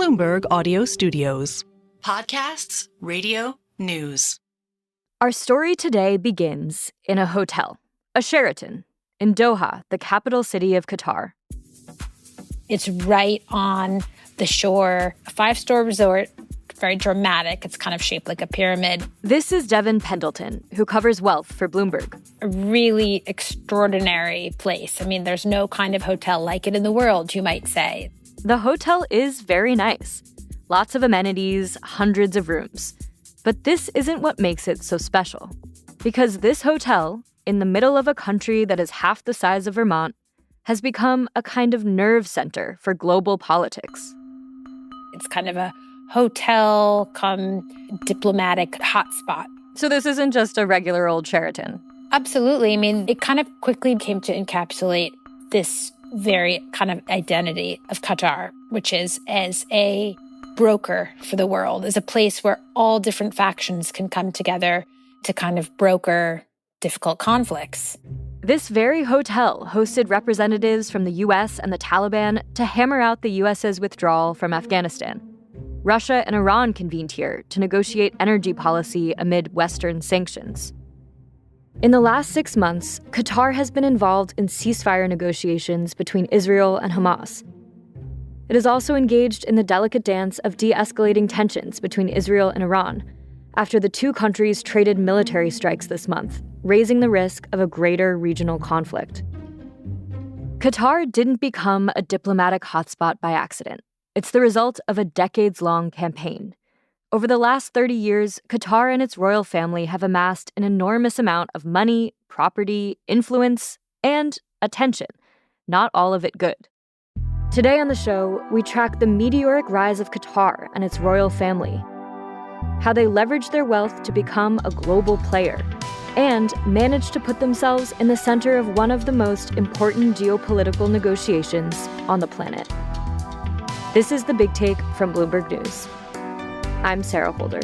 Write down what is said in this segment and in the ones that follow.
Bloomberg Audio Studios. Podcasts, radio, news. Our story today begins in a hotel, a Sheraton, in Doha, the capital city of Qatar. It's right on the shore, a 5-star resort, very dramatic. It's kind of shaped like a pyramid. This is Devon Pendleton, who covers wealth for Bloomberg. A really extraordinary place. I mean, there's no kind of hotel like it in the world, you might say. The hotel is very nice. Lots of amenities, hundreds of rooms. But this isn't what makes it so special. Because this hotel, in the middle of a country that is half the size of Vermont, has become a kind of nerve center for global politics. It's kind of a hotel come diplomatic hotspot. So this isn't just a regular old Sheraton. Absolutely. I mean, it kind of quickly came to encapsulate this very kind of identity of Qatar, which is as a broker for the world, as a place where all different factions can come together to kind of broker difficult conflicts. This very hotel hosted representatives from the U.S. and the Taliban to hammer out the U.S.'s withdrawal from Afghanistan. Russia and Iran convened here to negotiate energy policy amid Western sanctions. In the last 6 months, Qatar has been involved in ceasefire negotiations between Israel and Hamas. It is also engaged in the delicate dance of de-escalating tensions between Israel and Iran after the two countries traded military strikes this month, raising the risk of a greater regional conflict. Qatar didn't become a diplomatic hotspot by accident. It's the result of a decades-long campaign. Over the last 30 years, Qatar and its royal family have amassed an enormous amount of money, property, influence, and attention. Not all of it good. Today on the show, we track the meteoric rise of Qatar and its royal family, how they leveraged their wealth to become a global player, and managed to put themselves in the center of one of the most important geopolitical negotiations on the planet. This is The Big Take from Bloomberg News. I'm Sarah Holder.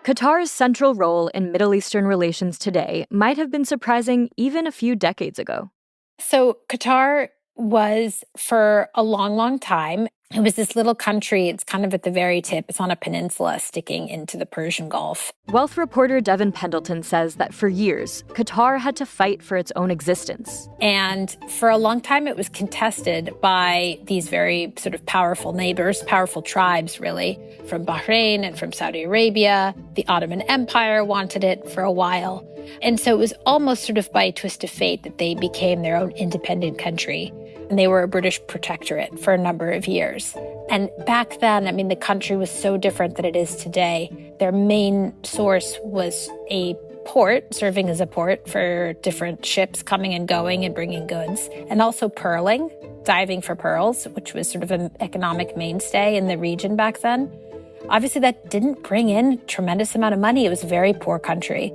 Qatar's central role in Middle Eastern relations today might have been surprising even a few decades ago. So Qatar was, for a long, long time, it was this little country. It's kind of at the very tip. It's on a peninsula sticking into the Persian Gulf. Wealth reporter Devon Pendleton says that for years, Qatar had to fight for its own existence. And for a long time, it was contested by these very sort of powerful neighbors, powerful tribes, really, from Bahrain and from Saudi Arabia. The Ottoman Empire wanted it for a while. And so it was almost sort of by a twist of fate that they became their own independent country. And they were a British protectorate for a number of years. And back then, I mean, the country was so different than it is today. Their main source was a port, serving as a port for different ships coming and going and bringing goods. And also pearling, diving for pearls, which was sort of an economic mainstay in the region back then. Obviously, that didn't bring in a tremendous amount of money. It was a very poor country.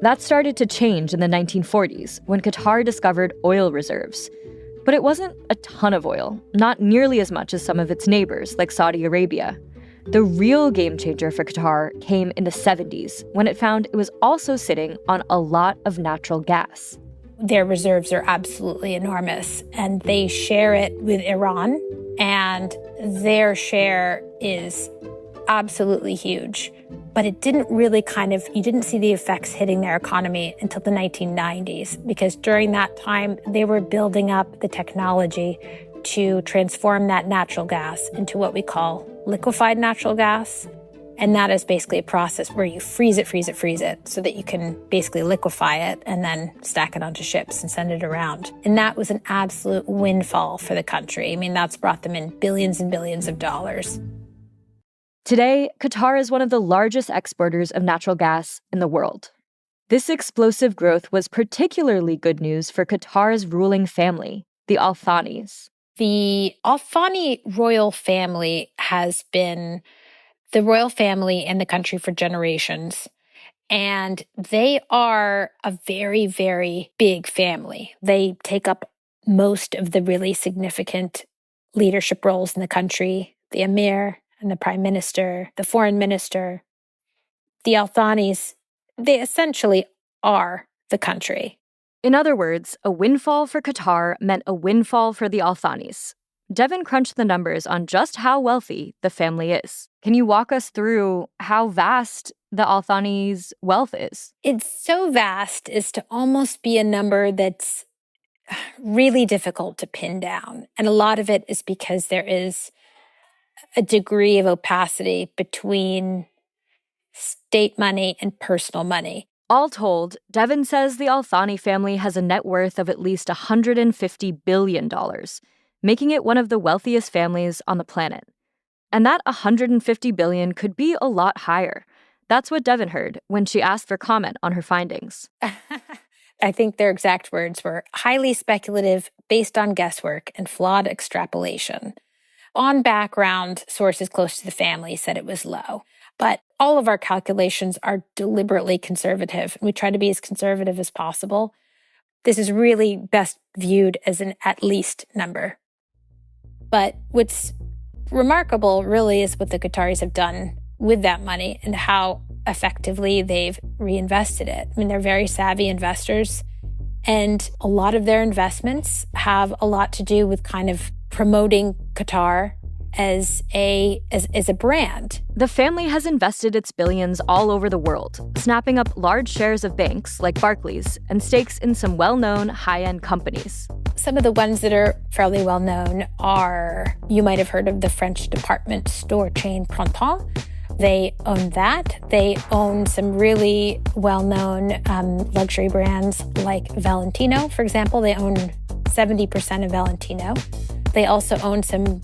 That started to change in the 1940s when Qatar discovered oil reserves. But it wasn't a ton of oil, not nearly as much as some of its neighbors, like Saudi Arabia. The real game changer for Qatar came in the 70s, when it found it was also sitting on a lot of natural gas. Their reserves are absolutely enormous, and they share it with Iran, and their share is absolutely huge. But it didn't really you didn't see the effects hitting their economy until the 1990s, because during that time, they were building up the technology to transform that natural gas into what we call liquefied natural gas. And that is basically a process where you freeze it, so that you can basically liquefy it and then stack it onto ships and send it around. And that was an absolute windfall for the country. I mean, that's brought them in billions and billions of dollars. Today, Qatar is one of the largest exporters of natural gas in the world. This explosive growth was particularly good news for Qatar's ruling family, the Al Thanis. The Al Thani royal family has been the royal family in the country for generations. And they are a very, very big family. They take up most of the really significant leadership roles in the country. The emir and the prime minister, the foreign minister. The Al Thanis, they essentially are the country. In other words, a windfall for Qatar meant a windfall for the Al Thanis. Devon crunched the numbers on just how wealthy the family is. Can you walk us through how vast the Al Thani's wealth is? It's so vast as to almost be a number that's really difficult to pin down. And a lot of it is because there is a degree of opacity between state money and personal money. All told, Devon says the Al Thani family has a net worth of at least $150 billion, making it one of the wealthiest families on the planet. And that $150 billion could be a lot higher. That's what Devon heard when she asked for comment on her findings. I think their exact words were highly speculative, based on guesswork and flawed extrapolation. On background, sources close to the family said it was low. But all of our calculations are deliberately conservative, and we try to be as conservative as possible. This is really best viewed as an at least number. But what's remarkable really is what the Qataris have done with that money and how effectively they've reinvested it. I mean, they're very savvy investors, and a lot of their investments have a lot to do with kind of promoting Qatar as a brand. The family has invested its billions all over the world, snapping up large shares of banks like Barclays and stakes in some well-known high-end companies. Some of the ones that are fairly well-known are, you might have heard of the French department store chain Printemps. They own that. They own some really well-known luxury brands like Valentino, for example. They own 70% of Valentino. They also own some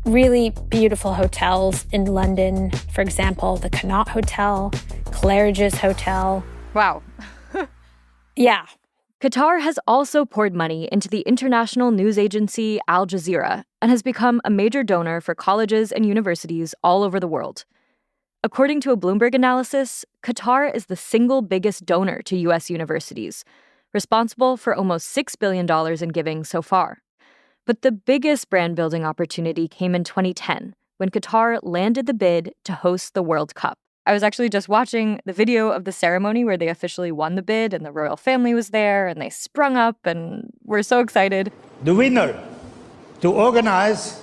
really beautiful hotels in London. For example, the Connaught Hotel, Claridge's Hotel. Wow. Yeah. Qatar has also poured money into the international news agency Al Jazeera and has become a major donor for colleges and universities all over the world. According to a Bloomberg analysis, Qatar is the single biggest donor to U.S. universities, responsible for almost $6 billion in giving so far. But the biggest brand-building opportunity came in 2010, when Qatar landed the bid to host the World Cup. I was actually just watching the video of the ceremony where they officially won the bid, and the royal family was there, and they sprung up and were so excited. The winner to organize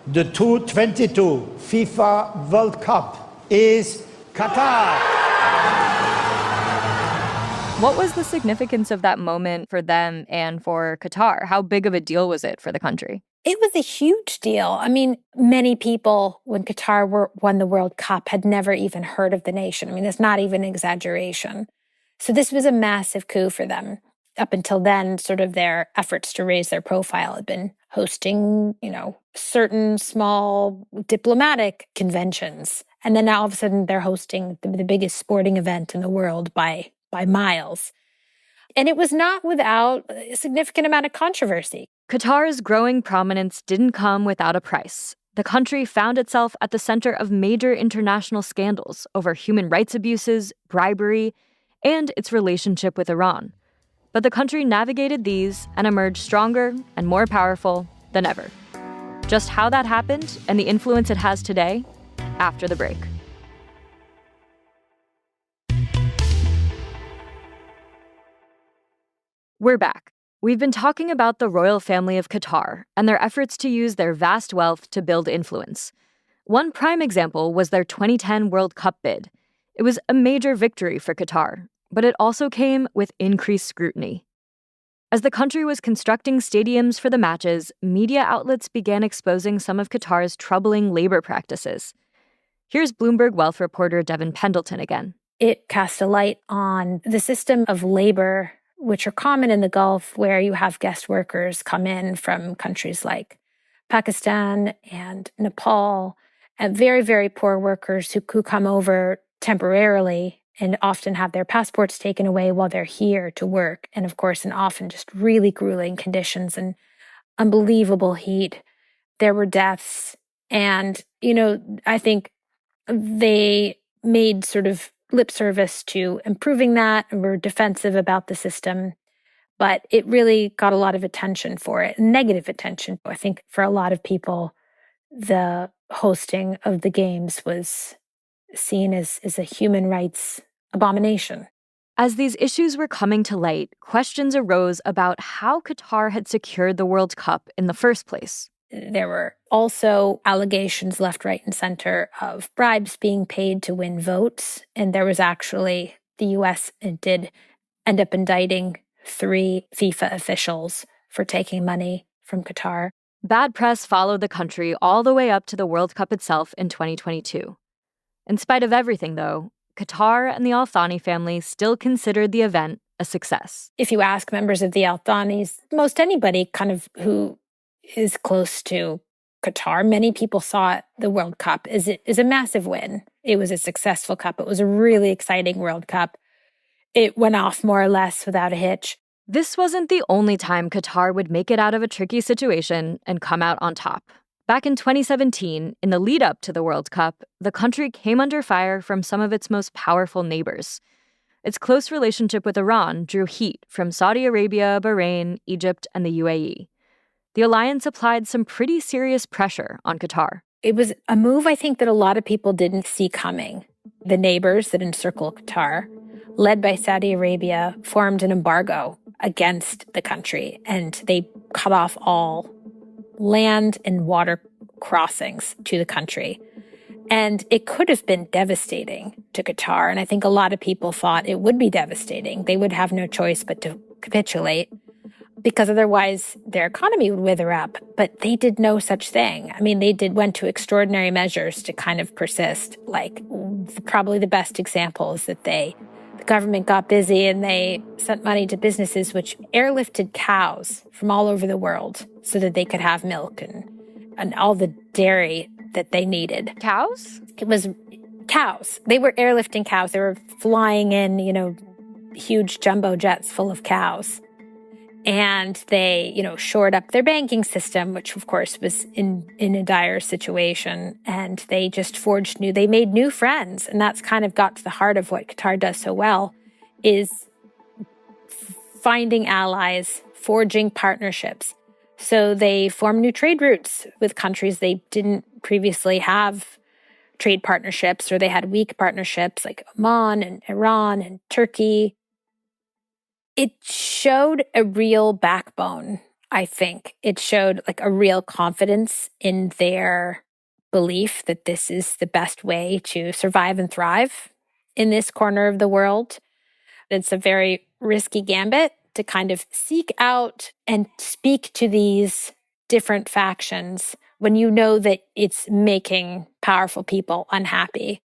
the 2022 FIFA World Cup is Qatar. What was the significance of that moment for them and for Qatar? How big of a deal was it for the country? It was a huge deal. I mean, many people, when Qatar won the World Cup, had never even heard of the nation. I mean, it's not even an exaggeration. So this was a massive coup for them. Up until then, sort of their efforts to raise their profile had been hosting, certain small diplomatic conventions. And then now all of a sudden they're hosting the biggest sporting event in the world by miles. And it was not without a significant amount of controversy. Qatar's growing prominence didn't come without a price. The country found itself at the center of major international scandals over human rights abuses, bribery, and its relationship with Iran. But the country navigated these and emerged stronger and more powerful than ever. Just how that happened and the influence it has today, after the break. We're back. We've been talking about the royal family of Qatar and their efforts to use their vast wealth to build influence. One prime example was their 2010 World Cup bid. It was a major victory for Qatar, but it also came with increased scrutiny. As the country was constructing stadiums for the matches, media outlets began exposing some of Qatar's troubling labor practices. Here's Bloomberg wealth reporter Devon Pendleton again. It cast a light on the system of labor, which are common in the Gulf, where you have guest workers come in from countries like Pakistan and Nepal, and very, very poor workers who come over temporarily and often have their passports taken away while they're here to work. And of course, in often just really grueling conditions and unbelievable heat. There were deaths. And, I think they made sort of lip service to improving that and were defensive about the system. But it really got a lot of attention for it, negative attention. I think for a lot of people, the hosting of the games was seen as a human rights abomination. As these issues were coming to light, questions arose about how Qatar had secured the World Cup in the first place. There were also allegations left, right, and center of bribes being paid to win votes. And there was actually, the U.S. did end up indicting 3 FIFA officials for taking money from Qatar. Bad press followed the country all the way up to the World Cup itself in 2022. In spite of everything, though, Qatar and the Al Thani family still considered the event a success. If you ask members of the Al Thanis, most anybody kind of who is close to Qatar, many people saw the World Cup as a massive win. It was a successful cup. It was a really exciting World Cup. It went off more or less without a hitch. This wasn't the only time Qatar would make it out of a tricky situation and come out on top. Back in 2017, in the lead up to the World Cup, the country came under fire from some of its most powerful neighbors. Its close relationship with Iran drew heat from Saudi Arabia, Bahrain, Egypt, and the UAE. The alliance applied some pretty serious pressure on Qatar. It was a move, I think, that a lot of people didn't see coming. The neighbors that encircle Qatar, led by Saudi Arabia, formed an embargo against the country, and they cut off all land and water crossings to the country. And it could have been devastating to Qatar, and I think a lot of people thought it would be devastating. They would have no choice but to capitulate, because otherwise their economy would wither up. But they did no such thing. I mean, went to extraordinary measures to kind of persist. Like, probably the best example is that the government got busy and they sent money to businesses which airlifted cows from all over the world so that they could have milk and all the dairy that they needed. Cows? It was cows. They were airlifting cows. They were flying in, huge jumbo jets full of cows. And they, shored up their banking system, which of course was in a dire situation. And they just they made new friends. And that's kind of got to the heart of what Qatar does so well, is finding allies, forging partnerships. So they formed new trade routes with countries they didn't previously have trade partnerships, or they had weak partnerships like Oman and Iran and Turkey. It showed a real backbone, I think. It showed like a real confidence in their belief that this is the best way to survive and thrive in this corner of the world. It's a very risky gambit to kind of seek out and speak to these different factions when you know that it's making powerful people unhappy.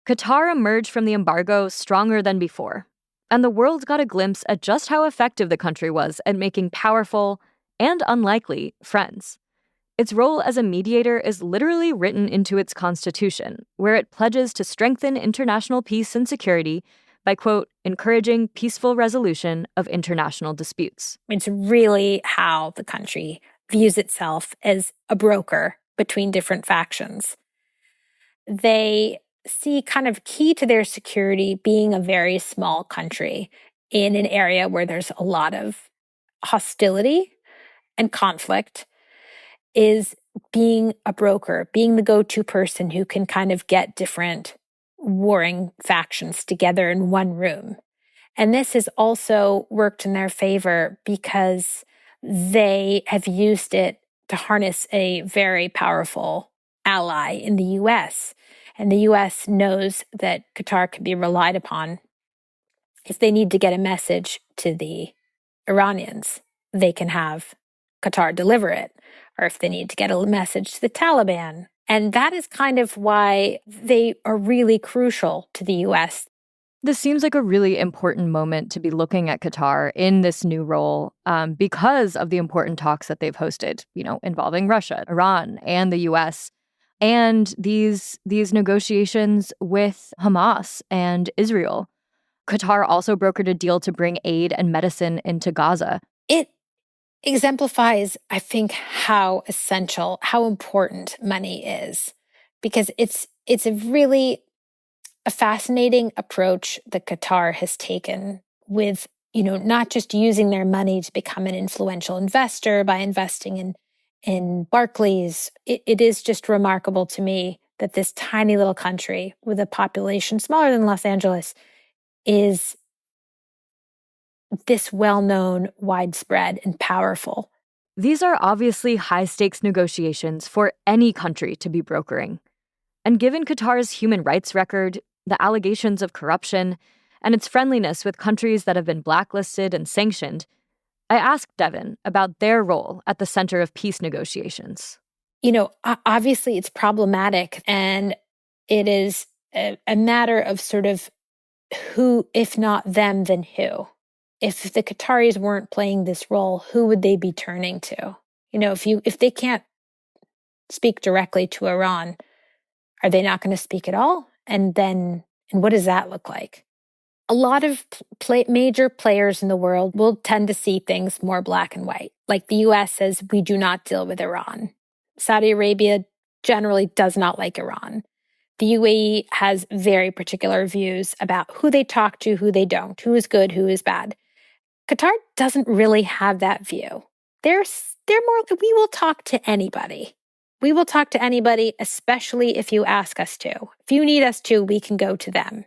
Qatar emerged from the embargo stronger than before. And the world got a glimpse at just how effective the country was at making powerful and unlikely friends. Its role as a mediator is literally written into its constitution, where it pledges to strengthen international peace and security by, quote, encouraging peaceful resolution of international disputes. It's really how the country views itself as a broker between different factions. They see kind of key to their security being a very small country in an area where there's a lot of hostility and conflict, is being a broker, being the go-to person who can kind of get different warring factions together in one room. And this has also worked in their favor because they have used it to harness a very powerful ally in the U.S., and the U.S. knows that Qatar can be relied upon. If they need to get a message to the Iranians, they can have Qatar deliver it. Or if they need to get a message to the Taliban. And that is kind of why they are really crucial to the U.S. This seems like a really important moment to be looking at Qatar in this new role because of the important talks that they've hosted, involving Russia, Iran, and the U.S., and these negotiations with Hamas and Israel. Qatar also brokered a deal to bring aid and medicine into Gaza. It exemplifies, I think, how essential, how important money is, because it's a fascinating approach that Qatar has taken with, not just using their money to become an influential investor by investing in Barclays. It is just remarkable to me that this tiny little country with a population smaller than Los Angeles is this well-known, widespread, and powerful. These are obviously high-stakes negotiations for any country to be brokering. And given Qatar's human rights record, the allegations of corruption, and its friendliness with countries that have been blacklisted and sanctioned, I asked Devon about their role at the center of peace negotiations. Obviously it's problematic, and it is a matter of sort of who, if not them, then who? If the Qataris weren't playing this role, who would they be turning to? If they can't speak directly to Iran, are they not going to speak at all? And what does that look like? A lot of major players in the world will tend to see things more black and white. Like the US says, we do not deal with Iran. Saudi Arabia generally does not like Iran. The UAE has very particular views about who they talk to, who they don't, who is good, who is bad. Qatar doesn't really have that view. They're more, we will talk to anybody. We will talk to anybody, especially if you ask us to. If you need us to, we can go to them.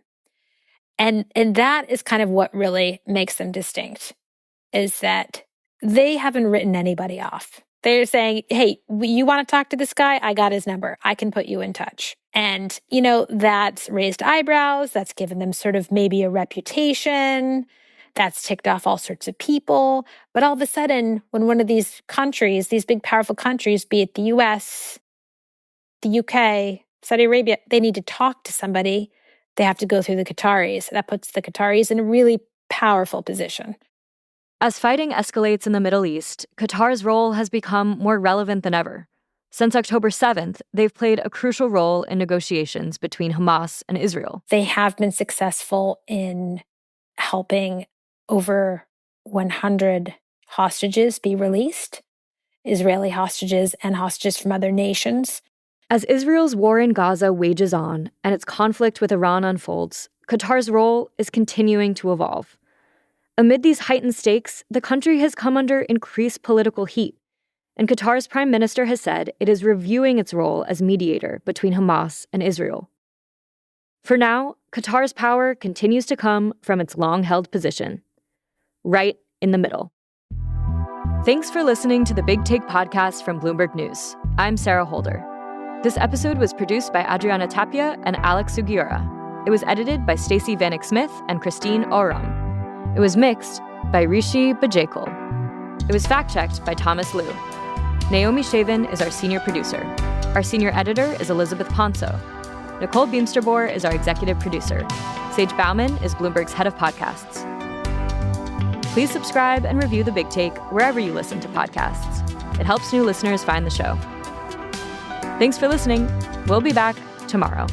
And that is kind of what really makes them distinct, is that they haven't written anybody off. They're saying, hey, you want to talk to this guy? I got his number. I can put you in touch. And, that's raised eyebrows. That's given them sort of maybe a reputation. That's ticked off all sorts of people. But all of a sudden, when one of these countries, these big, powerful countries, be it the US, the UK, Saudi Arabia, they need to talk to somebody, they have to go through the Qataris. That puts the Qataris in a really powerful position. As fighting escalates in the Middle East, Qatar's role has become more relevant than ever. Since October 7th, they've played a crucial role in negotiations between Hamas and Israel. They have been successful in helping over 100 hostages be released, Israeli hostages and hostages from other nations. As Israel's war in Gaza wages on and its conflict with Iran unfolds, Qatar's role is continuing to evolve. Amid these heightened stakes, the country has come under increased political heat, and Qatar's prime minister has said it is reviewing its role as mediator between Hamas and Israel. For now, Qatar's power continues to come from its long-held position, right in the middle. Thanks for listening to the Big Take podcast from Bloomberg News. I'm Sarah Holder. This episode was produced by Adriana Tapia and Alex Sugiura. It was edited by Stacey Vanek Smith and Christine Oram. It was mixed by Rishi Bajekal. It was fact-checked by Thomas Liu. Naomi Shavin is our senior producer. Our senior editor is Elizabeth Ponso. Nicole Beamsterboer is our executive producer. Sage Bauman is Bloomberg's head of podcasts. Please subscribe and review The Big Take wherever you listen to podcasts. It helps new listeners find the show. Thanks for listening. We'll be back tomorrow.